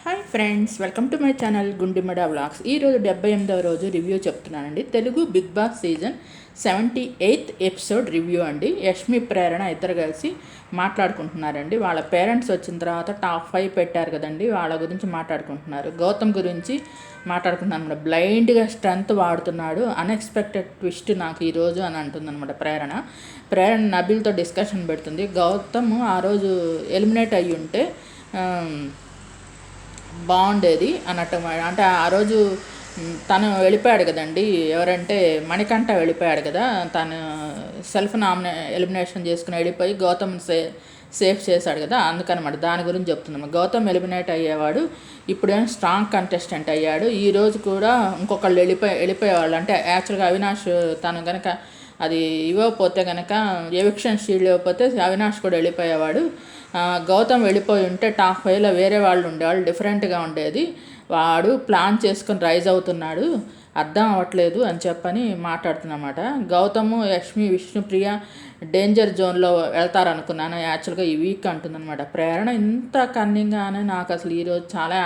Hi friends, welcome to my channel Gundimada vlogs. ఈరోజు 78వ రోజు రివ్యూ చెప్తున్నానండి. Telugu Bigg Boss season 78th episode review అండి. యష్మి ప్రేరణ ఇద్దరు కలిసి మాట్లాడుకుంటున్నారండి. వాళ్ళ పేరెంట్స్ వచ్చిన తర్వాత టాప్ 5 పెట్టారు కదండి, వాళ్ళ గురించి మాట్లాడుకుంటున్నారు. గౌతమ్ గురించి మాట్లాడుకుంటున్నాను. బ్లైండ్గా స్ట్రెంత్ వాడుతున్నాడు, అన్ఎక్స్పెక్టెడ్ ట్విస్ట్ నాకు ఈరోజు అని అంటుందన్నమాట ప్రేరణ నబిల్తో డిస్కషన్ పెడుతుంది. గౌతమ్ ఆ రోజు ఎలిమినేట్ అయ్యి ఉంటే బాగుండేది అన్నట్టు. అంటే ఆ రోజు తను వెళ్ళిపోయాడు కదండి, ఎవరంటే మణికంఠ వెళ్ళిపోయాడు కదా, తను సెల్ఫ్ ఎలిమినేషన్ చేసుకుని వెళ్ళిపోయి గౌతమ్ సేఫ్ చేశాడు కదా, అందుకనమాట దాని గురించి చెప్తున్నాము. గౌతమ్ ఎలిమినేట్ అయ్యేవాడు, ఇప్పుడేమో స్ట్రాంగ్ కంటెస్టెంట్ అయ్యాడు. ఈరోజు కూడా ఇంకొకళ్ళు వెళ్ళిపోయేవాళ్ళు. అంటే యాక్చువల్గా అవినాష్ తను కనుక అది ఇవ్వకపోతే కనుక, ఎవిక్షన్ షీల్డ్ ఇవ్వకపోతే అవినాష్ కూడా వెళ్ళిపోయేవాడు. గౌతమ్ వెళ్ళిపోయి ఉంటే టాప్ 5లో వేరే వాళ్ళు ఉండేవాళ్ళు, డిఫరెంట్గా ఉండేది. వాడు ప్లాన్ చేసుకొని రైజ్ అవుతున్నాడు, అర్థం అవ్వట్లేదు అని చెప్పని మాట్లాడుతున్నమాట. గౌతమ్, యష్మి, విష్ణుప్రియ డేంజర్ జోన్లో వెళ్తారనుకున్నాను. యాక్చువల్గా ఈ వీక్ అంటుందన్నమాట. ప్రేరణ ఇంత కన్నింగ్గానే నాకు అసలు ఈరోజు చాలా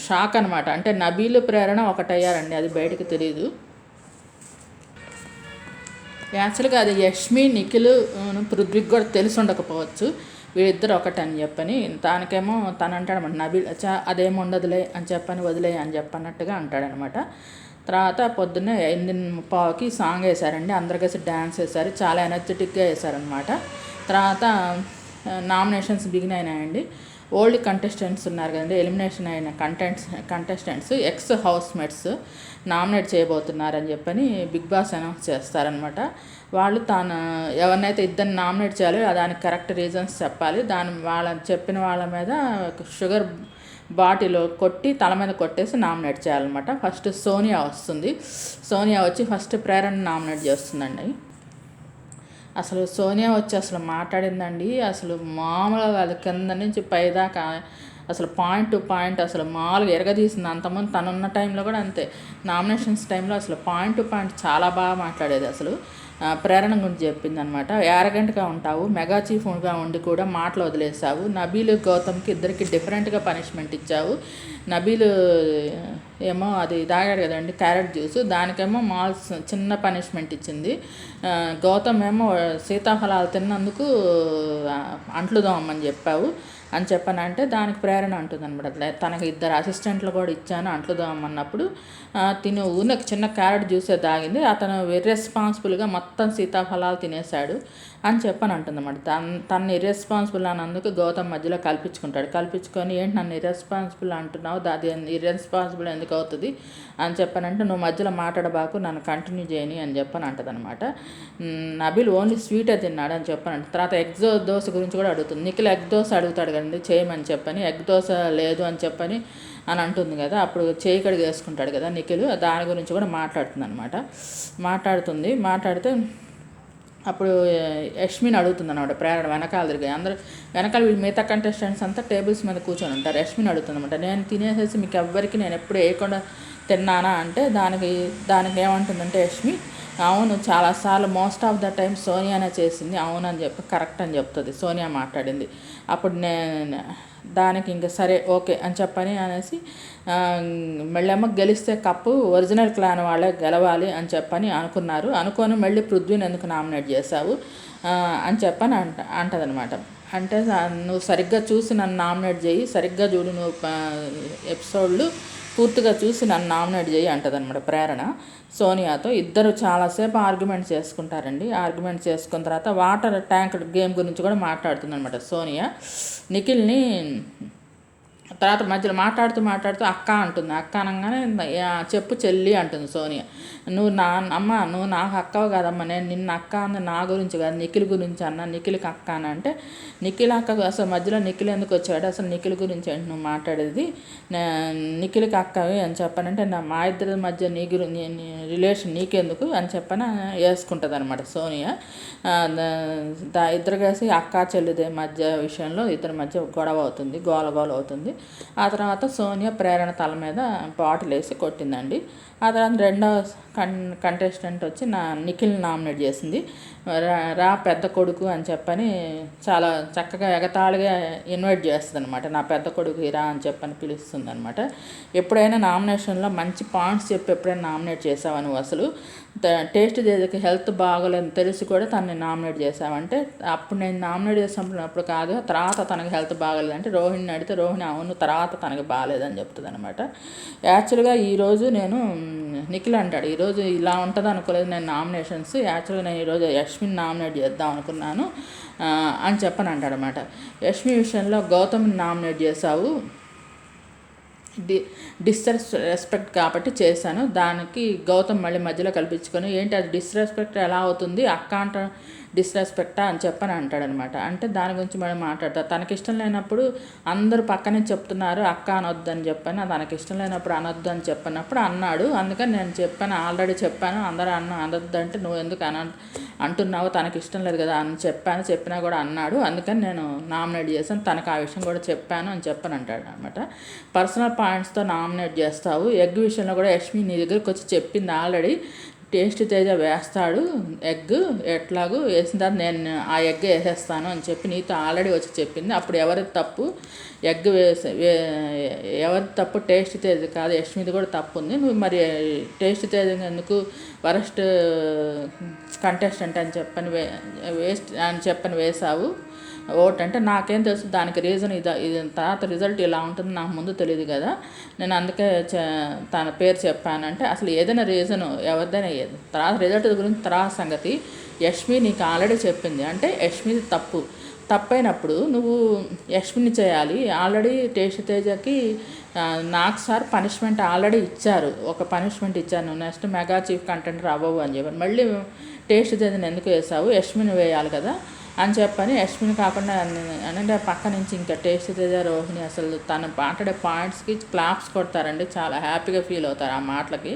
షాక్ అనమాట. అంటే నబీలు ప్రేరణ ఒకటయ్యారండి, అది బయటకు తెలియదు. యాక్చువల్గా అది యష్మి, నిఖిల్, పృథ్వీకి కూడా తెలిసి ఉండకపోవచ్చు వీళ్ళిద్దరు ఒకటని చెప్పని. దానికేమో తను అంటాడనమాట, నబీల్ అదేమో ఉండదులే అని చెప్పని, వదిలే అని చెప్పన్నట్టుగా అంటాడనమాట. తర్వాత పొద్దున్నే 8:15కి సాంగ్ వేశారండి, అందరు కలిసి డ్యాన్స్ వేశారు, చాలా ఎనర్జెటిక్గా వేశారనమాట. తర్వాత నామినేషన్స్ బిగిన్ అయినాయండి. ఓల్డ్ కంటెస్టెంట్స్ ఉన్నారు కదండి, ఎలిమినేషన్ అయిన కంటెస్టెంట్స్ ఎక్స్ హౌస్మేట్స్ నామినేట్ చేయబోతున్నారని చెప్పని బిగ్ బాస్ అనౌన్స్ చేస్తారనమాట. వాళ్ళు తాను ఎవరినైతే ఇద్దరిని నామినేట్ చేయాలో దానికి కరెక్ట్ రీజన్స్ చెప్పాలి. చెప్పిన వాళ్ళ మీద షుగర్ బాటిల్ కొట్టి తల మీద కొట్టేసి నామినేట్ చేయాలన్నమాట. ఫస్ట్ సోనియా వస్తుంది. సోనియా వచ్చి ఫస్ట్ ప్రేరణ నామినేట్ చేస్తుందండి. అసలు సోనియా వచ్చి అసలు మాట్లాడిందండి, అసలు మామూలుగా కాదు, కింద నుంచి పైదాకా అసలు పాయింట్ టు పాయింట్ అసలు మామూలుగా ఎరగదీసింది. అంతమంది తనున్న టైంలో కూడా అంతే, నామినేషన్స్ టైంలో అసలు పాయింట్ టు పాయింట్ చాలా బాగా మాట్లాడేది. అసలు ప్రేరణ గురించి చెప్పింది అనమాట. యారగెంట్గా ఉంటావు, మెగా చీఫ్గా ఉండి కూడా మాటలు వదిలేసావు. నబీలు, గౌతమ్కి ఇద్దరికి డిఫరెంట్గా పనిష్మెంట్ ఇచ్చావు. నబీలు ఏమో అది తాగాడు కదండి క్యారెట్ జ్యూస్, దానికేమో చిన్న పనిష్మెంట్ ఇచ్చింది. గౌతమ్ ఏమో సీతాఫలాలు తిన్నందుకు అంట్లు దోమని చెప్పావు అని చెప్పనంటే దానికి ప్రేరణ అంటుంది అనమాట. తనకి 2 అసిస్టెంట్లు కూడా ఇచ్చాను అంట్లు దోమన్నప్పుడు తిను ఊరికి చిన్న క్యారెట్ జ్యూసే తాగింది, అతను ఇర్రెస్పాన్సిబుల్గా మొత్తం సీతాఫలాలు తినేశాడు అని చెప్పని అంటుందన్నమాట. తను ఇర్రెస్పాన్సిబుల్ అన్నందుకు గౌతమ్ మధ్యలో కల్పించుకొని ఏంటి నన్ను ఇర్రెస్పాన్సిబుల్ అంటున్నావు, అది ఇర్రెస్పాన్సిబుల్ ఎందుకు అవుతుంది అని చెప్పనంటే, నువ్వు మధ్యలో మాట్లాడబాకు, నన్ను కంటిన్యూ చేయని అని చెప్పని అంటుంది అనమాట. నబీల్ ఓన్లీ స్వీటే తిన్నాడు అని చెప్పనంట. తర్వాత ఎగ్ దోశ గురించి కూడా అడుగుతుంది. నిఖిల్ ఎగ్ దోశ అడుగుతాడు కదండి చేయమని చెప్పని, ఎగ్ దోశ లేదు అని చెప్పని అని అంటుంది కదా, అప్పుడు చేయి కడిగి వేసుకుంటాడు కదా నిఖిల్, దాని గురించి కూడా మాట్లాడుతుంది అనమాట. మాట్లాడితే అప్పుడు యష్మిని అడుగుతుంది అనమాట ప్రేరణ వెనకాల తిరిగి. అందరూ వెనకాల వీళ్ళు మిగతా కంటెస్టెంట్స్ అంతా టేబుల్స్ మీద కూర్చొని ఉంటారు. యష్మిని అడుగుతుంది అనమాట, నేను తినేసేసి మీకు ఎవ్వరికి నేను ఎప్పుడు వేయకుండా తిన్నానా అంటే దానికి ఏమంటుందంటే యష్మి, అవును చాలాసార్లు మోస్ట్ ఆఫ్ ద టైం సోనియానే చేసింది, అవునని చెప్పి కరెక్ట్ అని చెప్తుంది. సోనియా మాట్లాడింది. అప్పుడు దానికి ఇంకా సరే ఓకే అని చెప్పని అనేసి, మళ్ళేమో గెలిస్తే కప్పు ఒరిజినల్ క్లాన్ వాళ్ళే గెలవాలి అని చెప్పని అనుకొని మళ్ళీ పృథ్వీని ఎందుకు నామినేట్ చేశావు అని చెప్పని అంటదనమాట. అంటే నువ్వు సరిగ్గా చూసి నన్ను నామినేట్ చేయి, సరిగ్గా చూడు, నువ్వు ఎపిసోడ్లు పూర్తిగా చూసి నన్ను నామినేట్ చేయి అంటదనమాట ప్రేరణ సోనియాతో. ఇద్దరు చాలాసేపు ఆర్గ్యుమెంట్ చేసుకుంటారండి. ఆర్గ్యుమెంట్ చేసుకున్న తర్వాత వాటర్ ట్యాంక్ గేమ్ గురించి కూడా మాట్లాడుతుందనమాట సోనియా. నిఖిల్ని తర్వాత మధ్యలో మాట్లాడుతూ అక్క అంటుంది. అక్క అనగానే చెప్పు చెల్లి అంటుంది సోనియా. నువ్వు నాకు అక్కవు కాదమ్మా, నేను నిన్న అక్క అంది నా గురించి కాదు, నిఖిల్ గురించి అన్న, నిఖిల్కి అక్క అని అంటే, నిఖిల్ అక్క అసలు మధ్యలో నిఖిల్ ఎందుకు వచ్చాడు, అసలు నిఖిల్ గురించి ఏంటి నువ్వు మాట్లాడేది, నిఖిల్కి అక్కవి అని చెప్పనంటే, మా ఇద్దరి మధ్య రిలేషన్ నీకెందుకు అని చెప్పని వేసుకుంటుంది అనమాట సోనియా. ఇద్దరు కలిసి అక్క చెల్లిదే మధ్య విషయంలో ఇద్దరి మధ్య గొడవ అవుతుంది, గోల అవుతుంది. ఆ తర్వాత సోనియా ప్రేరణ తల మీద బాటిల్ వేసి కొట్టిందండి. ఆ తర్వాత రెండో కంటెస్టెంట్ వచ్చి నిఖిల్ నామినేట్ చేసింది. రా పెద్ద కొడుకు అని చెప్పని చాలా చక్కగా ఎగతాళిగా ఇన్వైట్ చేస్తుంది అనమాట. నా పెద్ద కొడుకు రా అని చెప్పని పిలుస్తుంది అనమాట. ఎప్పుడైనా నామినేషన్లో మంచి పాయింట్స్ చెప్పి ఎప్పుడైనా నామినేట్ చేసావా నువ్వు? అసలు టేస్ట్ చేసేకి హెల్త్ బాగోలేదని తెలిసి కూడా తనని నామినేట్ చేసావంటే, అప్పుడు నేను నామినేట్ చేసినప్పుడు కాదు, తర్వాత తనకి హెల్త్ బాగోలేదంటే రోహిణిని అడిగితే రోహిణి అవును తర్వాత తనకి బాగాలేదని చెప్తుంది అనమాట. యాక్చువల్గా ఈరోజు నేను నిఖిల్ అంటాడు ఈరోజు ఇలా ఉంటుంది అనుకోలేదు నేను నామినేషన్స్, యాక్చువల్గా నేను ఈరోజు యష్మిని నామినేట్ చేద్దాం అనుకున్నాను అని చెప్పని అంటాడు అనమాట. యష్మి విషయంలో గౌతమ్ని నామినేట్ చేశావు, డిస్రెస్పెక్ట్ కాబట్టి చేశాను, దానికి గౌతమ్ మళ్ళీ మధ్యలో కల్పించుకొని ఏంటి అది డిస్రెస్పెక్ట్ ఎలా అవుతుంది, అక్క అంట డిస్రెస్పెక్టా అని చెప్పని అంటాడనమాట. అంటే దాని గురించి మనం మాట్లాడతారు. తనకి ఇష్టం లేనప్పుడు అందరూ పక్కనే చెప్తున్నారు అక్క అనొద్దు అని చెప్పాను, తనకి ఇష్టం లేనప్పుడు అనొద్దు అని చెప్పినప్పుడు అన్నాడు. అందుకని నేను చెప్పాను, ఆల్రెడీ చెప్పాను, అందరూ అనొద్దు అంటే నువ్వు ఎందుకు అంటున్నావు, తనకి ఇష్టం లేదు కదా అని చెప్పినా కూడా అన్నాడు. అందుకని నేను నామినేట్ చేశాను, తనకు ఆ విషయం కూడా చెప్పాను అని చెప్పని అంటాడు అనమాట. పర్సనల్ పాయింట్స్తో నామినేట్ చేస్తావు. ఎగ్ విషయంలో కూడా యష్మి నీ దగ్గరికి వచ్చి చెప్పింది ఆల్రెడీ, టేస్ట్ తేజ వేస్తాడు ఎగ్, ఎట్లాగూ వేసిన తర్వాత నేను ఆ ఎగ్ వేసేస్తాను అని చెప్పి నీతో ఆల్రెడీ వచ్చి చెప్పింది. అప్పుడు ఎవరిది తప్పు, ఎగ్ ఎవరిది తప్పు? టేస్ట్ తేజ కాదు, యష్మిది కూడా తప్పు ఉంది. నువ్వు మరి టేస్ట్ తేజ ఎందుకు వరస్ట్ కంటెస్టెంట్ అని చెప్పని వేస్ట్ అని చెప్పని వేసావు ఓట్ అంటే? నాకేం తెలుసు దానికి రీజన్ ఇది తర్వాత రిజల్ట్ ఇలా ఉంటుంది నాకు ముందు తెలియదు కదా, నేను అందుకే తన పేరు చెప్పానంటే అసలు ఏదైనా రీజను ఎవరిదైనా ఏది తర్వాత రిజల్ట్ గురించి తర్వాత సంగతి. యష్మి నీకు ఆల్రెడీ చెప్పింది అంటే యష్మిది తప్పైనప్పుడు నువ్వు యష్మిని చేయాలి. ఆల్రెడీ టేస్ట్ తేజకి నాకు సార్ పనిష్మెంట్ ఆల్రెడీ ఇచ్చారు, ఒక పనిష్మెంట్ ఇచ్చాను, నెక్స్ట్ మెగా చీఫ్ కంటెంటర్ అవ్వవు అని చెప్పాను. మళ్ళీ టేస్ట్ తేజని ఎందుకు వేసావు, యష్మిని వేయాలి కదా అని చెప్పని యష్మిని కాకుండా అంటే పక్క నుంచి ఇంకా టేస్ట్ తేజ రోహిణి అసలు తను మాట్లాడే పాయింట్స్కి క్లాప్స్ కొడతారండి, చాలా హ్యాపీగా ఫీల్ అవుతారు ఆ మాటలకి.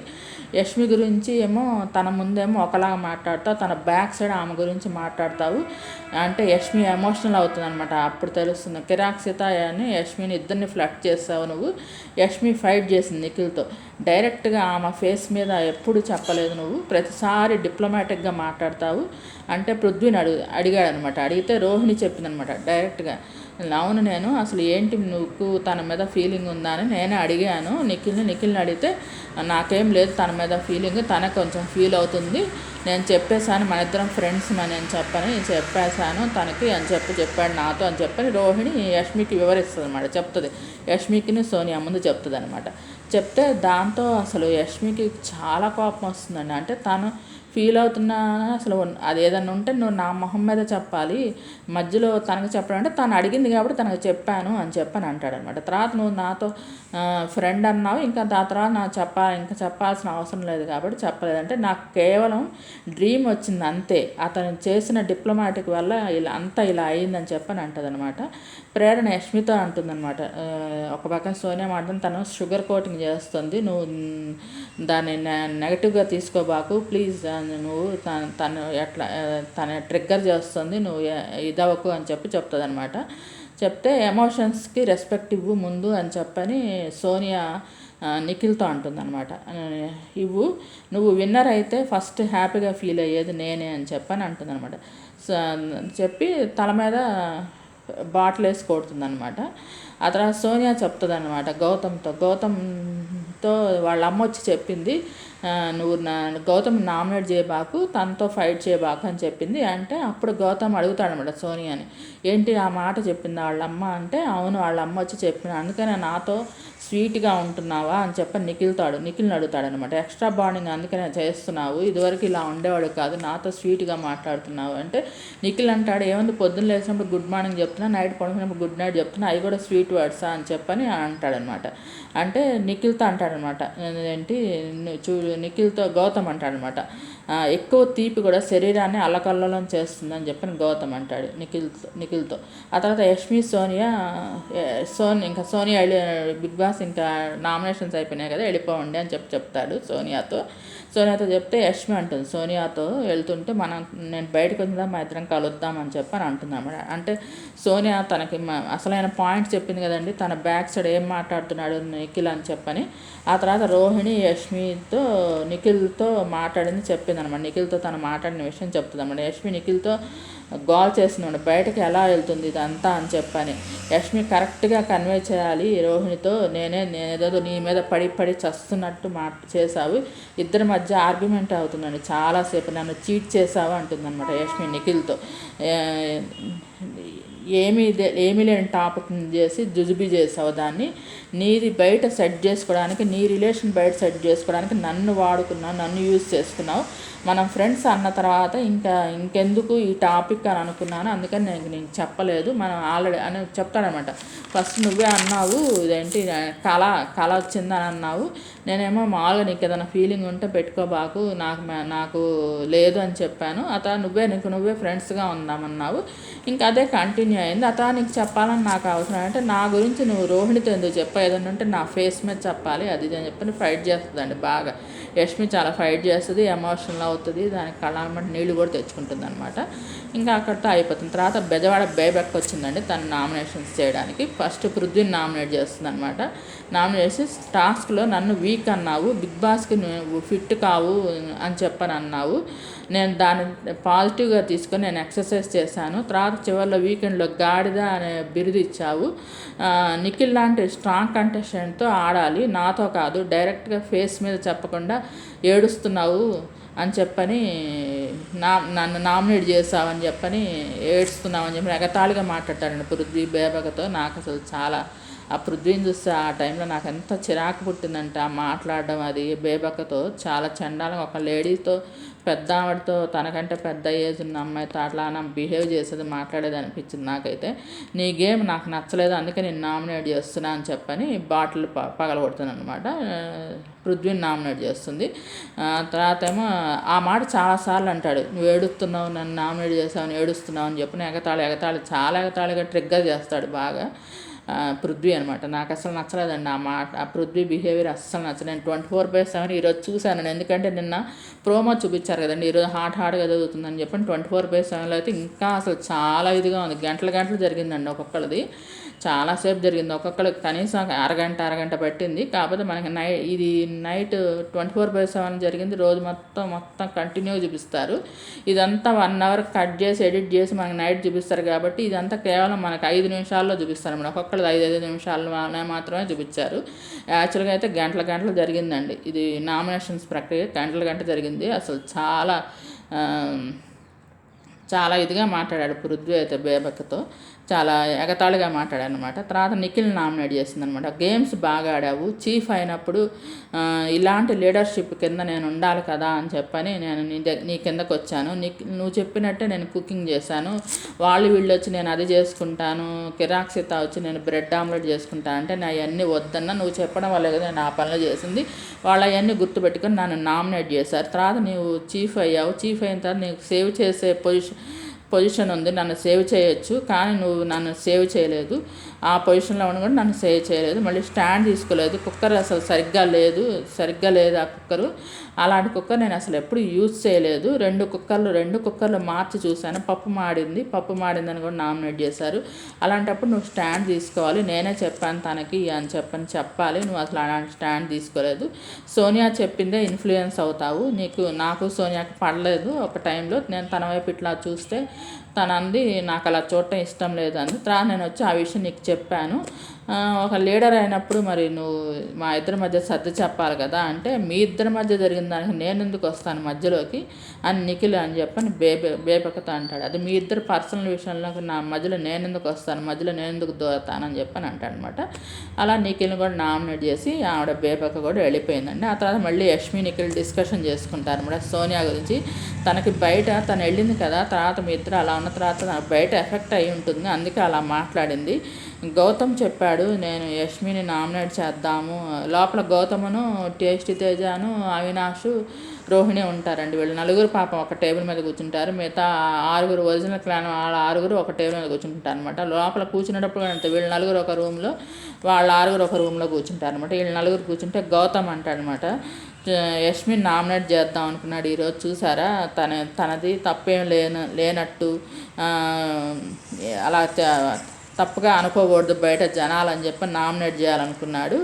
యష్మి గురించి ఏమో తన ముందేమో ఒకలాగా మాట్లాడతావు, తన బ్యాక్ సైడ్ ఆమె గురించి మాట్లాడతావు అంటే యష్మి ఎమోషనల్ అవుతుంది అనమాట. అప్పుడు తెలుస్తుంది కిరాక్సిత అని యష్మిని ఇద్దరిని ఫ్లట్ చేస్తావు నువ్వు. యష్మి ఫైట్ చేసింది నిఖిల్తో, డైరెక్ట్గా ఆమె ఫేస్ మీద ఎప్పుడు చెప్పలేదు నువ్వు, ప్రతిసారి డిప్లొమాటిక్గా మాట్లాడతావు అంటే పృథ్వీని అడిగాడు అనమాట. అడిగితే రోహిణి చెప్పిందనమాట డైరెక్ట్గా, అవును నేను అసలు ఏంటి నువ్వు తన మీద ఫీలింగ్ ఉందా అని నేనే అడిగాను నిఖిల్ని అడిగితే నాకేం లేదు తన మీద ఫీలింగ్, తనే కొంచెం ఫీల్ అవుతుంది, నేను చెప్పేశాను మన ఇద్దరం ఫ్రెండ్స్ నేను చెప్పేశాను తనకి అని చెప్పాడు నాతో అని చెప్పని రోహిణి యష్మికి వివరిస్తుంది అనమాట. చెప్తుంది యష్మికిని సోనియా ముందు చెప్తుంది అనమాట. చెప్తే దాంతో అసలు యష్మికి చాలా కోపం వస్తుందండి. అంటే తను ఫీల్ అవుతున్నా అసలు అది ఏదన్నా ఉంటే నువ్వు నా మొహం మీద చెప్పాలి, మధ్యలో తనకు చెప్పడం అంటే తను అడిగింది కాబట్టి తనకు చెప్పాను అని చెప్పని అంటాడనమాట. తర్వాత నువ్వు నాతో ఫ్రెండ్ అన్నావు, ఇంకా దాని తర్వాత ఇంకా చెప్పాల్సిన అవసరం లేదు కాబట్టి చెప్పలేదంటే నాకు కేవలం డ్రీమ్ వచ్చింది అంతే, అతను చేసిన డిప్లొమాటిక్ వల్ల ఇలా అయిందని చెప్పని అంటదనమాట. ప్రేరణ యష్మితో అంటుందన్నమాట, ఒక పక్కన సోనియా మాత్రం తను షుగర్ కోటింగ్ చేస్తుంది, నువ్వు దాన్ని నెగటివ్గా తీసుకోబాకు ప్లీజ్, నువ్వు తను తన ట్రిగ్గర్ చేస్తుంది, నువ్వు ఇదవకు అని చెప్తుంది అనమాట. చెప్తే ఎమోషన్స్కి రెస్పెక్ట్ ఇవ్వు ముందు అని చెప్పని సోనియా నిఖిల్తో అంటుందన్నమాట. నువ్వు విన్నర్ అయితే ఫస్ట్ హ్యాపీగా ఫీల్ అయ్యేది నేనే అని చెప్పని అంటుందన్నమాట. చెప్పి తల మీద బాటిల్ వేసి కొడుతుందన్నమాట. ఆ తర్వాత సోనియా చెప్తుంది అనమాట గౌతమ్తో వాళ్ళ అమ్మ వచ్చి చెప్పింది, నువ్వు గౌతమ్ నామినేట్ చేయబాకు, తనతో ఫైట్ చేయబాకు అని చెప్పింది. అంటే అప్పుడు గౌతమ్ అడుగుతాడనమాట సోనియాని, ఏంటి ఆ మాట చెప్పింది వాళ్ళ అమ్మ అంటే, అవును వాళ్ళ అమ్మ వచ్చి చెప్పిన, అందుకనే నాతో స్వీట్గా ఉంటున్నావా అని చెప్పని నిఖిల్ని అడుగుతాడనమాట. ఎక్స్ట్రా బాండింగ్ అందుకనే చేస్తున్నావు, ఇదివరకు ఇలా ఉండేవాడు కాదు, నాతో స్వీట్గా మాట్లాడుతున్నావు అంటే నిఖిల్ అంటాడు, ఏముంది పొద్దున్న లేచినప్పుడు గుడ్ మార్నింగ్ చెప్తున్నా, నైట్ పడుకున్నప్పుడు గుడ్ నైట్ చెప్తున్నా, అవి కూడా స్వీట్ వర్డ్సా అని చెప్పని అంటాడనమాట. అంటే నిఖిల్తో అంటాడనమాట, ఏంటి నిఖిల్తో గౌతమ్ అంటాడనమాట, ఎక్కువ తీపి కూడా శరీరాన్ని అల్లకల్లోలం చేస్తుందని చెప్పని గౌతమ్ అంటాడు నిఖిల్తో. ఆ తర్వాత యష్మి ఇంకా సోనియా బిగ్ బాస్ ఇంకా నామినేషన్స్ అయిపోయినాయి కదా, వెళ్ళిపోండి అని చెప్తాడు సోనియాతో చెప్తే యష్మి అంటుంది సోనియాతో వెళ్తుంటే నేను బయటకు వచ్చిందా మా ఇద్దరం కలుద్దామని చెప్పని అంటుంది అన్నమాట. అంటే సోనియా తనకి అసలైన పాయింట్స్ చెప్పింది కదండి, తన బ్యాక్ సైడ్ ఏం మాట్లాడుతున్నాడు నిఖిల్ అని చెప్పని. ఆ తర్వాత రోహిణి యష్మితో నిఖిల్తో మాట్లాడింది చెప్పింది అనమాట, నిఖిల్తో తను మాట్లాడిన విషయం చెప్తుంది అన్నమాట. యష్మి నిఖిల్తో గోల్ చేస్తున్నాడు బయటకు ఎలా వెళ్తుంది ఇదంతా అని చెప్పని. యష్మి కరెక్ట్గా కన్వే చేయాలి రోహిణితో, నేనేదో నీ మీద పడి చస్తున్నట్టు చేసావు, ఇద్దరి మధ్య ఆర్గ్యుమెంట్ అవుతుందండి చాలాసేపు, నన్ను చీట్ చేసావు అంటుందన్నమాట యష్మి నిఖిల్తో. ఏమీ లేని టాపిక్ చేసి జుజుబీ చేసావు దాన్ని, నీది బయట సెట్ చేసుకోవడానికి, నీ రిలేషన్ బయట సెట్ చేసుకోవడానికి నన్ను వాడుకున్నావు, నన్ను యూజ్ చేసుకున్నావు. మనం ఫ్రెండ్స్ అన్న తర్వాత ఇంకెందుకు ఈ టాపిక్ అని అనుకున్నాను, అందుకని నేను చెప్పలేదు, మనం ఆల్రెడీ అని చెప్తాడనమాట. ఫస్ట్ నువ్వే అన్నావు ఇదేంటి కళ వచ్చిందని అన్నావు, నేనేమో మామూలుగా నీకు ఏదైనా ఫీలింగ్ ఉంటే పెట్టుకోబాకు, నాకు లేదు అని చెప్పాను. నువ్వే ఫ్రెండ్స్గా ఉందామన్నావు, ఇంకా అదే కంటిన్యూ అయింది. నీకు చెప్పాలని నాకు అవసరం అంటే నా గురించి నువ్వు రోహిణితో ఎందుకు చెప్పావు, ఏదన్నా ఉంటే నా ఫేస్ మీద చెప్పాలి అది అని చెప్పి ఫైట్ చేస్తుందండి బాగా. యష్మి చాలా ఫైట్ చేస్తుంది, ఎమోషనల్ అవుతుంది, దానికి కళ్ళ నీళ్ళు కూడా తెచ్చుకుంటుంది అనమాట. ఇంకా అక్కడితో అయిపోతుంది. తర్వాత బెజవాడ బేబెక్ వచ్చిందండి తను నామినేషన్స్ చేయడానికి. ఫస్ట్ పృథ్వీని నామినేట్ చేస్తుంది అనమాట. నామినేట్ చేసి టాస్క్లో నన్ను వీక్ అన్నావు, బిగ్ బాస్కి నువ్వు ఫిట్ కావు అని చెప్పని అన్నావు, నేను దాన్ని పాజిటివ్గా తీసుకొని నేను ఎక్సర్సైజ్ చేశాను. తర్వాత చివరిలో వీకెండ్లో గాడిద అనే బిరుదు ఇచ్చావు. నిఖిల్ లాంటి స్ట్రాంగ్ కంటెస్టెంట్తో ఆడాలి, నాతో కాదు, డైరెక్ట్గా ఫేస్ మీద చెప్పకుండా ఏడుస్తున్నావు అని చెప్పని నన్ను నామినేట్ చేసావని చెప్పని ఏడుస్తున్నావని చెప్పి ఎగతాళిగా మాట్లాడతాడండి పృథ్వీ బేబకతో. నాకు అసలు చాలా ఆ పృథ్వీని చూస్తే ఆ టైంలో నాకు ఎంత చిరాకు పుట్టిందంటే ఆ మాట్లాడడం అది బేబకతో చాలా చండాలంగా, ఒక లేడీతో పెద్ద ఆవిడతో తనకంటే పెద్ద ఏజ్ ఉన్న అమ్మాయితో అట్లా బిహేవ్ చేసేది మాట్లాడేది అనిపించింది నాకైతే. నీ గేమ్ నాకు నచ్చలేదు అందుకే నేను నామినేట్ చేస్తున్నా అని చెప్పని బాటిల్ పగలగొడుతున్నాను అనమాట. పృథ్వీని నామినేట్ చేస్తుంది. తర్వాత ఏమో ఆ మాట చాలాసార్లు అంటాడు, నువ్వు ఏడుస్తున్నావు, నన్ను నామినేట్ చేసావు, ఏడుస్తున్నావు అని చెప్పి ఎగతాళి చాలా ఎగతాళిగా ట్రిగ్గర్ చేస్తాడు బాగా పృథ్వీ అనమాట. నాకు అసలు నచ్చలేదండి ఆ మాట, ఆ పృథ్వీ బిహేవియర్ అస్సలు నచ్చలేదు. నేను 24/7 ఈరోజు చూశాను, ఎందుకంటే నిన్న ప్రోమో చూపించారు కదండి, ఈరోజు హార్డ్గా చదువుతుందని చెప్పి 24/7లో అయితే ఇంకా అసలు చాలా ఇదిగా ఉంది. గంటలు జరిగిందండి ఒక్కొక్కరిది, చాలాసేపు జరిగింది. ఒక్కొక్కరికి కనీసం అరగంట పట్టింది. కాకపోతే మనకి ఇది నైట్ 24/7 జరిగింది, రోజు మొత్తం కంటిన్యూ చూపిస్తారు. ఇదంతా 1 అవర్ కట్ చేసి ఎడిట్ చేసి మనకి నైట్ చూపిస్తారు కాబట్టి ఇదంతా కేవలం మనకు 5 నిమిషాల్లో చూపిస్తారు అన్నమాట. ఒక్కొక్కరిది 5 నిమిషాల్లోనే మాత్రమే చూపించారు. యాక్చువల్గా అయితే గంటలు జరిగిందండి ఇది నామినేషన్స్ ప్రక్రియ, గంట జరిగింది. అసలు చాలా ఇదిగా మాట్లాడాడు పృథ్వీ అయితే బేబక్తో, చాలా ఎగతాళిగా మాట్లాడానమాట. తర్వాత నిఖిల్ నామినేట్ చేసిందనమాట. గేమ్స్ బాగా ఆడావు, చీఫ్ అయినప్పుడు ఇలాంటి లీడర్షిప్ కింద నేను ఉండాలి కదా అని చెప్పని నేను నీ కిందకు వచ్చాను. నువ్వు చెప్పినట్టే నేను కుకింగ్ చేశాను, వీళ్ళు వచ్చి నేను అది చేసుకుంటాను, కిరాక్సిత వచ్చి నేను బ్రెడ్ ఆమ్లెట్ చేసుకుంటాను అంటే నా అవన్నీ వద్దన్నా, నువ్వు చెప్పడం వల్ల కదా నేను ఆ పనులు చేసింది, వాళ్ళు అవన్నీ గుర్తుపెట్టుకొని నన్ను నామినేట్ చేశారు. తర్వాత నీవు చీఫ్ అయ్యావు, చీఫ్ అయిన తర్వాత నీకు సేవ్ చేసే పొజిషన్ ఉంది, నన్ను సేవ్ చేయొచ్చు, కానీ నువ్వు నన్ను సేవ్ చేయలేదు, ఆ పొజిషన్లో ఉండి కూడా నన్ను సేవ్ చేయలేదు, మళ్ళీ స్టాండ్ తీసుకోలేదు, కుక్కర్ అసలు సరిగ్గా లేదు ఆ కుక్కరు, అలాంటి కుక్కర్ నేను అసలు ఎప్పుడు యూజ్ చేయలేదు, 2 కుక్కర్లు మార్చి చూశాను, పప్పు మాడిందని కూడా నామినేట్ చేశారు. అలాంటప్పుడు నువ్వు స్టాండ్ తీసుకోవాలి, నేనే చెప్పాను తనకి అని చెప్పాలి, నువ్వు అసలు అలాంటి స్టాండ్ తీసుకోలేదు. సోనియా చెప్పిందే ఇన్ఫ్లుయెన్స్ అవుతావు, నాకు సోనియాకి పడలేదు ఒక టైంలో, నేను తన వైపు ఇట్లా చూస్తే తనంది నాకు అలా చూడటం ఇష్టం లేదు అంది. తర్వాత నేను వచ్చి ఆ విషయం నీకు చెప్పాను, ఒక లీడర్ అయినప్పుడు మరి నువ్వు మా ఇద్దరి మధ్య సర్ది చెప్పాలి కదా అంటే, మీ ఇద్దరి మధ్య జరిగిన దానికి నేను ఎందుకు వస్తాను మధ్యలోకి అని నిఖిల్ అని చెప్పని బేబకతో అంటాడు. అది మీ ఇద్దరు పర్సనల్ విషయంలో నా మధ్యలో నేను ఎందుకు వస్తాను, మధ్యలో నేను ఎందుకు దూరతానని చెప్పని అంటాడు అనమాట. అలా నిఖిల్ని కూడా నామినేట్ చేసి ఆవిడ బేబక కూడా వెళ్ళిపోయిందండి. ఆ తర్వాత మళ్ళీ యష్మి నిఖిల్ డిస్కషన్ చేసుకుంటారు అనమాట సోనియా గురించి. తనకి బయట తను వెళ్ళింది కదా, తర్వాత మీ ఇద్దరు అలా ఉన్న తర్వాత బయట ఎఫెక్ట్ అయి ఉంటుంది, అందుకే అలా మాట్లాడింది, గౌతమ్ చెప్పాడు నేను యష్మిని నామినేట్ చేద్దాము. లోపల గౌతమును, టేస్టీ తేజను, అవినాష్, రోహిణి ఉంటారండి. వీళ్ళు నలుగురు పాపం ఒక టేబుల్ మీద కూర్చుంటారు. మిగతా 6 ఒరిజినల్ క్లాన్ వాళ్ళ 6 ఒక టేబుల్ మీద కూర్చుంటారు అనమాట. లోపల కూర్చునేటప్పుడు అంతే, వీళ్ళు నలుగురు ఒక రూమ్లో, వాళ్ళ 6 ఒక రూమ్లో కూర్చుంటారు అనమాట. వీళ్ళు నలుగురు కూర్చుంటే గౌతమ్ అంటాడనమాట, యష్మిని నామినేట్ చేద్దాం అనుకున్నాడు ఈరోజు, చూసారా తనది తప్పేం లేనట్టు, అలా తప్పుగా అనుకోకూడదు బయట జనాలని చెప్పి నామినేట్ చేయాలనుకున్నాడు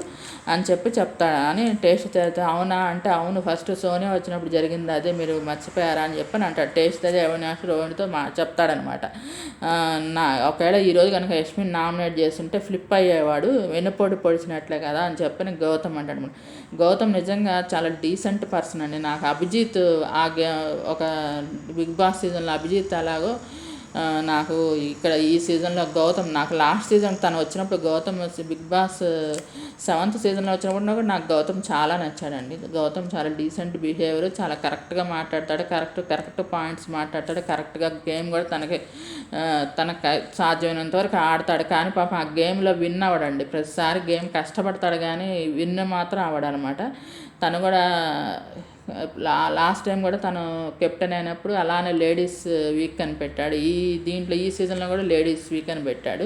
అని చెప్పి చెప్తాడు అని టేస్ట్ చేస్తే, అవునా అంటే అవును, ఫస్ట్ సోనియా వచ్చినప్పుడు జరిగింది అదే, మీరు మర్చిపోయారా అని చెప్పని అంటాడు. టేస్ట్ అయితే అవినాష్ రోహిణితో చెప్తాడనమాట. ఒకవేళ ఈరోజు కనుక యష్మిని నామినేట్ చేస్తుంటే ఫ్లిప్ అయ్యేవాడు, వెన్నుపోటు పొడిచినట్లే కదా అని చెప్పని గౌతమ్ అంటాడు. గౌతమ్ నిజంగా చాలా డీసెంట్ పర్సన్ అండి. నాకు అభిజిత్ ఒక బిగ్ బాస్ సీజన్లో అభిజిత్ అలాగో నాకు ఇక్కడ ఈ సీజన్లో గౌతమ్, నాకు లాస్ట్ సీజన్ తను వచ్చినప్పుడు గౌతమ్ బిగ్ బాస్ 7th సీజన్లో వచ్చినప్పుడు కూడా నాకు గౌతమ్ చాలా నచ్చాడండి. గౌతమ్ చాలా డీసెంట్ బిహేవియర్, చాలా కరెక్ట్గా మాట్లాడతాడు, కరెక్ట్ పాయింట్స్ మాట్లాడతాడు, కరెక్ట్గా గేమ్ కూడా తనకు సాధ్యమైనంత వరకు ఆడతాడు. కానీ పాపం ఆ గేమ్లో విన్ అవ్వడండి. ప్రతిసారి గేమ్ కష్టపడతాడు కానీ విన్ మాత్రం అవ్వడనమాట. తను కూడా లాస్ట్ టైం కూడా తను కెప్టెన్ అయినప్పుడు అలానే లేడీస్ వీక్ అని పెట్టాడు. ఈ సీజన్లో కూడా లేడీస్ వీక్ అని పెట్టాడు.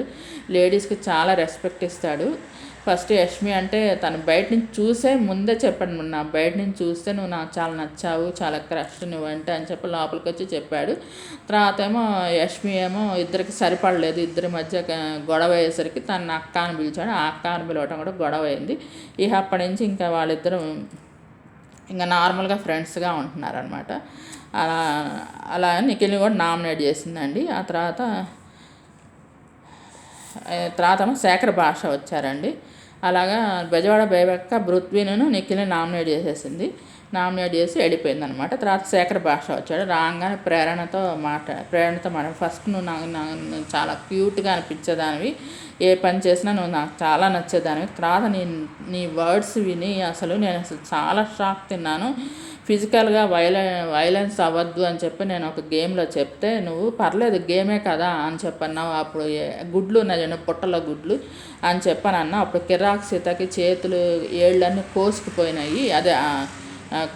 లేడీస్కి చాలా రెస్పెక్ట్ ఇస్తాడు. ఫస్ట్ యష్మి అంటే తను బయట నుంచి చూసే ముందే చెప్పాడు, నా బయట నుంచి చూస్తే నువ్వు నాకు చాలా నచ్చావు, చాలా క్రష్ నువ్వంటే అని చెప్పి లోపలికి వచ్చి చెప్పాడు. తర్వాత ఏమో యష్మి ఏమో ఇద్దరికి సరిపడలేదు, ఇద్దరి మధ్య గొడవ అయ్యేసరికి తను అక్క అని పిలిచాడు. ఆ అక్క అని పిలవటం కూడా గొడవ అయింది. అప్పటి నుంచి ఇంకా వాళ్ళిద్దరు ఇంకా నార్మల్గా ఫ్రెండ్స్గా ఉంటున్నారనమాట. అలా నిఖిల్ని కూడా నామినేట్ చేసిందండి. ఆ తర్వాత శేఖర్ భాష వచ్చారండి. అలాగా బెజవాడ బేబక్క పృథ్వీను నిఖిల్ని నామినేట్ చేసేసింది. నామినేట్ చేసి వెళ్ళిపోయింది అనమాట. తర్వాత శేఖర్ భాష వచ్చాడు. రాగానే ప్రేరణతో ఫస్ట్ నువ్వు నాకు చాలా క్యూట్గా అనిపించేదానివి, ఏ పని చేసినా నువ్వు నాకు చాలా నచ్చేదానివి. తర్వాత నీ వర్డ్స్ విని నేను చాలా షాక్ తిన్నాను. ఫిజికల్గా వైలెన్స్ అవ్వద్దు అని చెప్పి నేను ఒక గేమ్లో చెప్తే నువ్వు పర్లేదు గేమే కదా అని చెప్పన్నావు. అప్పుడు గుడ్లు ఉన్నాయి, పుట్టలో గుడ్లు అని చెప్పానన్నా. అప్పుడు కిరాక్ సీతకి చేతులు ఏళ్ళన్నీ కోసుకుపోయినాయి. అదే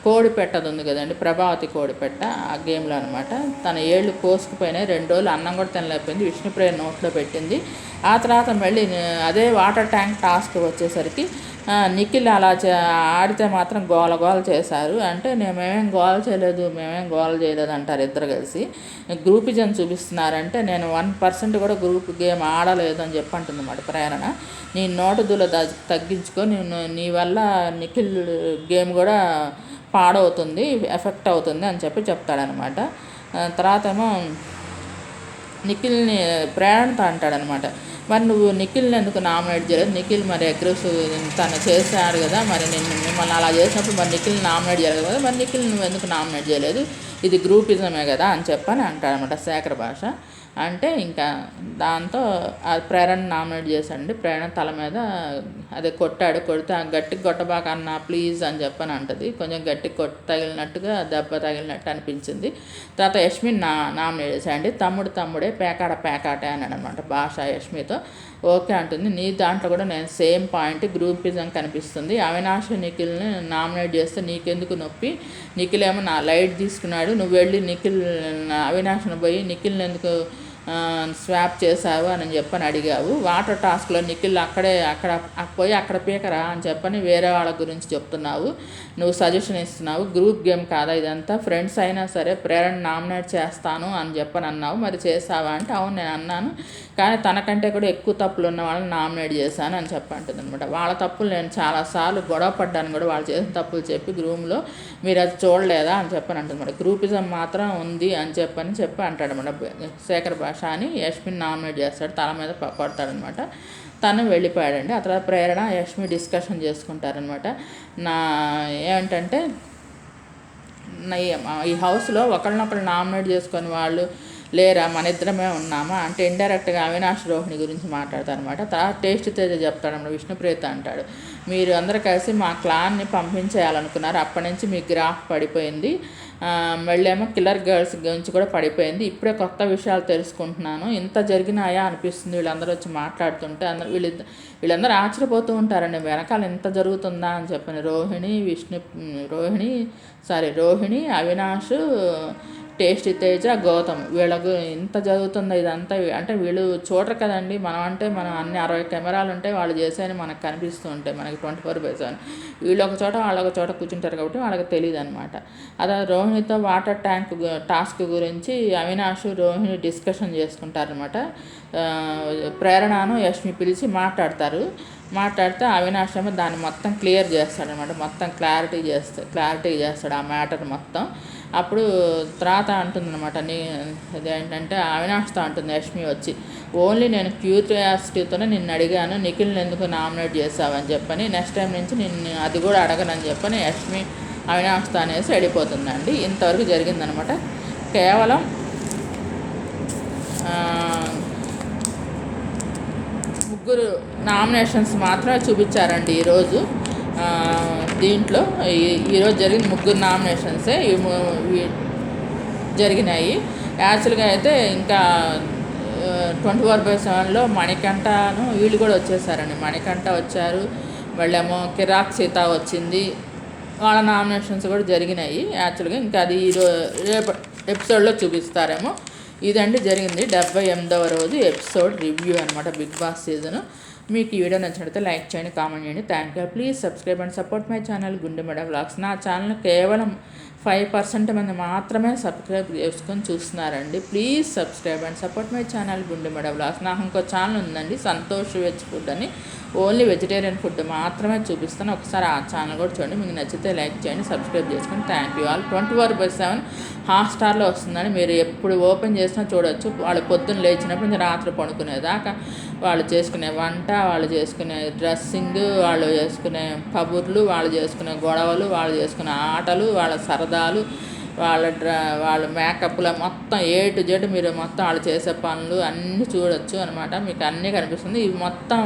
కోడి పెట్టది ఉంది కదండి, ప్రభావతి కోడి పెట్ట, ఆ గేమ్లో అనమాట. తన ఏళ్ళు కోసుకుపోయినాయి. 2 రోజులు అన్నం కూడా తినలేకపోయింది. విష్ణుప్రియ నోట్లో పెట్టింది. ఆ తర్వాత మళ్ళీ అదే వాటర్ ట్యాంక్ టాస్క్ వచ్చేసరికి నిఖిల్ అలా ఆడితే మాత్రం గోల చేశారు. అంటే మేమేం గోల చేయలేదు అంటారు ఇద్దరు కలిసి. గ్రూపిజం చూపిస్తున్నారంటే నేను 1% కూడా గ్రూప్ గేమ్ ఆడలేదు అని చెప్పి అంటుంది అన్నమాట ప్రేరణ. నీ నోటుదుల తగ్గించుకో, నీ వల్ల నిఖిల్ గేమ్ కూడా పాడవుతుంది, ఎఫెక్ట్ అవుతుంది అని చెప్పి చెప్తాడనమాట. తర్వాత ఏమో నిఖిల్ని ప్రేరణతో అంటాడనమాట, మరి నువ్వు నిఖిల్ని ఎందుకు నామినేట్ చేయలేదు, నిఖిల్ మరి అగ్రెసివ్ తను చేశాడు కదా, మరి నేను మిమ్మల్ని అలా చేసినప్పుడు మరి నిఖిల్ని నామినేట్ చేయలేదు కదా, మరి నిఖిల్ నువ్వు ఎందుకు నామినేట్ చేయలేదు, ఇది గ్రూపిజమే కదా అని చెప్పని అంటాడనమాట శేఖర్ భాష. అంటే ఇంకా దాంతో ప్రేరణ నామినేట్ చేశాడండి. ప్రేరణ తల మీద అదే కొడితే గట్టికి కొట్టబాకన్నా ప్లీజ్ అని చెప్పని అంటుంది. కొంచెం గట్టి తగిలినట్టుగా దెబ్బ తగిలినట్టు అనిపించింది. తర్వాత యష్మిని నామినేట్ చేశాడండి. తమ్ముడే పేకాటే అన్నాడు అనమాట భాష యష్మితో. ఓకే అంటుంది. నీ దాంట్లో కూడా నేను సేమ్ పాయింట్ గ్రూపిజం కనిపిస్తుంది. అవినాష్ నిఖిల్ని నామినేట్ చేస్తే నీకెందుకు నొప్పి, నిఖిల్ ఏమో నా లైట్ తీసుకున్నాడు, నువ్వు వెళ్ళి అవినాష్ను పోయి నిఖిల్ని ఎందుకు స్వాప్ చేశావు అని చెప్పని అడిగావు. వాటర్ టాస్క్లో నిఖిల్ అక్కడ పీకరా అని చెప్పని వేరే వాళ్ళ గురించి చెప్తున్నావు, నువ్వు సజెషన్ ఇస్తున్నావు. గ్రూప్ గేమ్ కాదా ఇదంతా, ఫ్రెండ్స్ అయినా సరే ప్రేరణ నామినేట్ చేస్తాను అని చెప్పని అన్నావు, మరి చేసావా అంటే అవును నేను అన్నాను, కానీ తనకంటే కూడా ఎక్కువ తప్పులు ఉన్న వాళ్ళని నామినేట్ చేశాను అని చెప్పంటుంది అనమాట. వాళ్ళ తప్పులు నేను చాలాసార్లు గొడవ పడ్డాను కూడా, వాళ్ళు చేసిన తప్పులు చెప్పి రూమ్లో, మీరు అది చూడలేదా అని చెప్పని అంటుంది. గ్రూపిజం మాత్రం ఉంది అని చెప్పి అంటాడనమాట శేఖర్ భాష అని. యష్మిని నామినేట్ చేస్తాడు, తల మీద కొడతాడనమాట. తను వెళ్ళిపోయాడండి. ఆ తర్వాత ప్రేరణ యష్మి డిస్కషన్ చేసుకుంటారనమాట. ఏమిటంటే ఈ హౌస్లో ఒకళ్ళనొకళ్ళు నామినేట్ చేసుకొని వాళ్ళు లేరా, మన ఇద్దరమే ఉన్నామా అంటే ఇండైరెక్ట్గా అవినాష్ రోహిణి గురించి మాట్లాడతారనమాట. తర్వాత టేస్ట్ తేజ చెప్తాడన్నమాట. విష్ణుప్రియత అంటాడు, మీరు అందరూ కలిసి మా క్లాన్ని పంపించేయాలనుకున్నారు, అప్పటి నుంచి మీ గ్రాఫ్ పడిపోయింది, మళ్ళీ ఏమో కిల్లర్ గర్ల్స్ గురించి కూడా పడిపోయింది. ఇప్పుడే కొత్త విషయాలు తెలుసుకుంటున్నాను, ఇంత జరిగినాయా అనిపిస్తుంది వీళ్ళందరూ వచ్చి మాట్లాడుతుంటే. వీళ్ళందరూ ఆశ్చర్యపోతూ ఉంటారండి, వెనకాల ఇంత జరుగుతుందా అని చెప్పని. రోహిణి, అవినాష్, టేస్టీ తేజ, గౌతమ్, వీళ్ళకు ఇంత జరుగుతుంది ఇదంతా. అంటే వీళ్ళు చూడరు కదండి, మనం అన్ని 60 కెమెరాలు ఉంటాయి, వాళ్ళు చేసేది మనకు కనిపిస్తూ ఉంటాయి, మనకి 24/7. వీళ్ళు ఒక చోట వాళ్ళు ఒక చోట కూర్చుంటారు కాబట్టి వాళ్ళకి తెలియదు అనమాట. అదే రోహిణితో వాటర్ ట్యాంక్ టాస్క్ గురించి అవినాష్, రోహిణి డిస్కషన్ చేసుకుంటారనమాట. ప్రేరణను యష్మి పిలిచి మాట్లాడితే అవినాష్ ఏమో దాన్ని మొత్తం క్లియర్ చేస్తాడనమాట, మొత్తం క్లారిటీ చేస్తాడు ఆ మ్యాటర్ మొత్తం. అప్పుడు తర్వాత అంటుందన్నమాట, ఇదేంటంటే అవినాష్తో అంటుంది యష్మి వచ్చి, ఓన్లీ నేను క్యూరియాసిటీతోనే నిన్ను అడిగాను, నిఖిల్ని ఎందుకు నామినేట్ చేసావని చెప్పని, నెక్స్ట్ టైం నుంచి నిన్ను అది కూడా అడగనని చెప్పని యష్మి అవినాష్తో అనేసి వెళ్ళిపోతుందండి. ఇంతవరకు జరిగిందనమాట. కేవలం ముగ్గురు నామినేషన్స్ మాత్రమే చూపించారండి ఈరోజు. దీంట్లో ఈరోజు జరిగిన ముగ్గురు నామినేషన్సే జరిగినాయి. యాక్చువల్గా అయితే ఇంకా 24/7లో మణికంఠను వీళ్ళు కూడా వచ్చేసారండి. మణికంఠ వచ్చారు, వాళ్ళేమో కిరాక్ సీత వచ్చింది, వాళ్ళ నామినేషన్స్ కూడా జరిగినాయి. యాక్చువల్గా ఇంకా అది రేపు ఎపిసోడ్లో చూపిస్తారేమో. ఇదండి జరిగింది 78వ రోజు ఎపిసోడ్ రివ్యూ అనమాట, బిగ్ బాస్ సీజన్. మీకు ఈ వీడియో నచ్చినట్లయితే లైక్ చేయండి, కామెంట్ చేయండి. Thank you. Please subscribe and support my channel Gundemeda vlogs. నా ఛానల్ కేవలం 5% మంది మాత్రమే సబ్స్క్రైబ్ చేసుకొని చూస్తున్నారండి. Please subscribe and support my channel Gundemeda vlogs. నాకు ఇంకో ఛానల్ ఉందండి, సంతోష్ వెజ్ ఫుడ్ అని, ఓన్లీ వెజిటేరియన్ ఫుడ్ మాత్రమే చూపిస్తాను. ఒకసారి ఆ ఛానల్ కూడా చూడండి. మీకు నచ్చితే లైక్ చేయండి, సబ్స్క్రైబ్ చేసుకొని. Thank you all. 24/7 హాట్స్టార్లో వస్తుందని మీరు ఎప్పుడు ఓపెన్ చేసినా చూడవచ్చు. వాళ్ళు పొద్దున్న లేచినప్పుడు నుంచి రాత్రి పడుకునేదాకా వాళ్ళు చేసుకునే వంట, వాళ్ళు చేసుకునే డ్రెస్సింగ్, వాళ్ళు చేసుకునే కబుర్లు, వాళ్ళు చేసుకునే గొడవలు, వాళ్ళు చేసుకునే ఆటలు, వాళ్ళ సరదాలు, వాళ్ళ మేకప్ల మొత్తం A to Z మీరు మొత్తం వాళ్ళు చేసే పనులు అన్నీ చూడొచ్చు అనమాట. మీకు అన్నీ కనిపిస్తుంది. ఇవి మొత్తం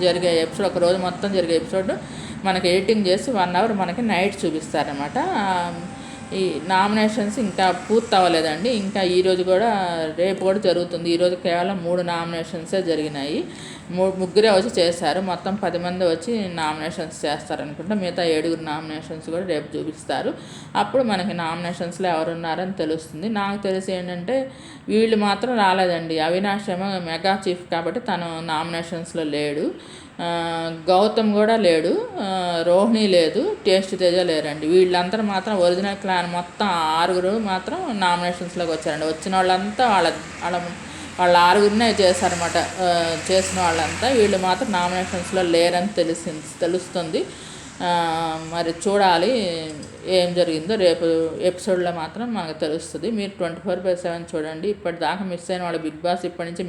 జరిగే ఎపిసోడ్, ఒక రోజు మొత్తం జరిగే ఎపిసోడ్ మనకి ఎడిటింగ్ చేసి 1 hour మనకి నైట్ చూపిస్తారనమాట. ఈ నామినేషన్స్ ఇంకా పూర్తి అవ్వలేదండి, ఇంకా ఈరోజు కూడా రేపు కూడా జరుగుతుంది. ఈరోజు కేవలం 3 నామినేషన్సే జరిగినాయి. ముగ్గురే వచ్చి చేశారు, మొత్తం 10 మంది వచ్చి నామినేషన్స్ చేస్తారనుకుంటా. మిగతా 7 నామినేషన్స్ కూడా రేపు చూపిస్తారు. అప్పుడు మనకి నామినేషన్స్లో ఎవరున్నారని తెలుస్తుంది. నాకు తెలిసి ఏంటంటే వీళ్ళు మాత్రం రాలేదండి. అవినాష్ ఏమో మెగా చీఫ్ కాబట్టి తను నామినేషన్స్లో లేడు, గౌతమ్ కూడా లేడు, రోహిణి లేదు, టేస్ట్ తేజ లేరండి. వీళ్ళందరూ మాత్రం ఒరిజినల్ క్లాన్ మొత్తం 6 మాత్రం నామినేషన్స్లోకి వచ్చారండి. వచ్చిన వాళ్ళంతా వాళ్ళ 6 చేశారన్నమాట. చేసిన వాళ్ళంతా, వీళ్ళు మాత్రం నామినేషన్స్లో లేరని తెలుస్తుంది. మరి చూడాలి ఏం జరిగిందో రేపు ఎపిసోడ్లో మాత్రం మనకు తెలుస్తుంది. మీరు 24/7 చూడండి. ఇప్పటిదాకా మిస్ అయిన వాళ్ళు బిగ్ బాస్ ఇప్పటి నుంచి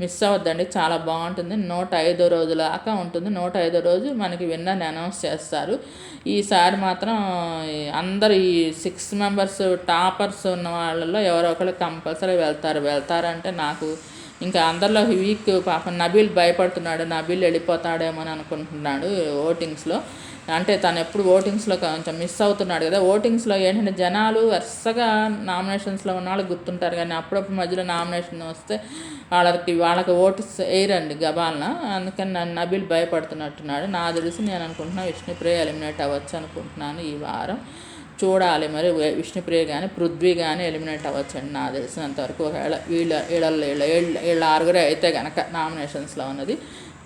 మిస్ అవ్వద్దండి, చాలా బాగుంటుంది. 105వ రోజు దాకా ఉంటుంది. 105వ రోజు మనకి విన్నర్ని అనౌన్స్ చేస్తారు. ఈసారి మాత్రం అందరు ఈ 6 మెంబర్స్ టాపర్స్ ఉన్న వాళ్ళలో ఎవరో ఒకరు కంపల్సరీ వెళ్తారంటే నాకు ఇంకా అందరిలో వీక్ పాపం నబీల్ భయపడుతున్నాడు, నబీల్ వెళ్ళిపోతాడేమో అని అనుకుంటున్నాడు ఓటింగ్స్లో. అంటే తను ఎప్పుడు ఓటింగ్స్లో కొంచెం మిస్ అవుతున్నాడు కదా. ఓటింగ్స్లో ఏంటంటే జనాలు వరుసగా నామినేషన్స్లో ఉన్న వాళ్ళు గుర్తుంటారు, కానీ అప్పుడప్పుడు మధ్యలో నామినేషన్ వస్తే వాళ్ళకి ఓటు వేయరండి గబాలన. అందుకని నన్ను నబీల్ భయపడుతున్నట్టున్నాడు. నా తెలిసి నేను అనుకుంటున్నాను విష్ణుప్రియ ఎలిమినేట్ అవ్వచ్చు అనుకుంటున్నాను ఈ వారం. చూడాలి మరి విష్ణుప్రియ కానీ పృథ్వీ కానీ ఎలిమినేట్ అవ్వచ్చండి నాకు తెలిసినంతవరకు. ఒకవేళ వీళ్ళ 6 అయితే కనుక నామినేషన్స్లో ఉన్నది.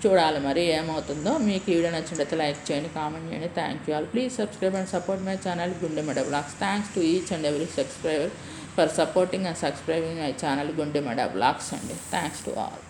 చూడాలి మరి ఏమవుతుందో. మీకు ఈ వీడియో నచ్చినట్లయితే లైక్ చేయండి, కామెంట్ చేయండి. Thank you all. Please subscribe and support my channel Gundemeda vlogs. Thanks to each and every subscriber for supporting and subscribing my channel Gundemeda vlogs అండి. Thanks to all.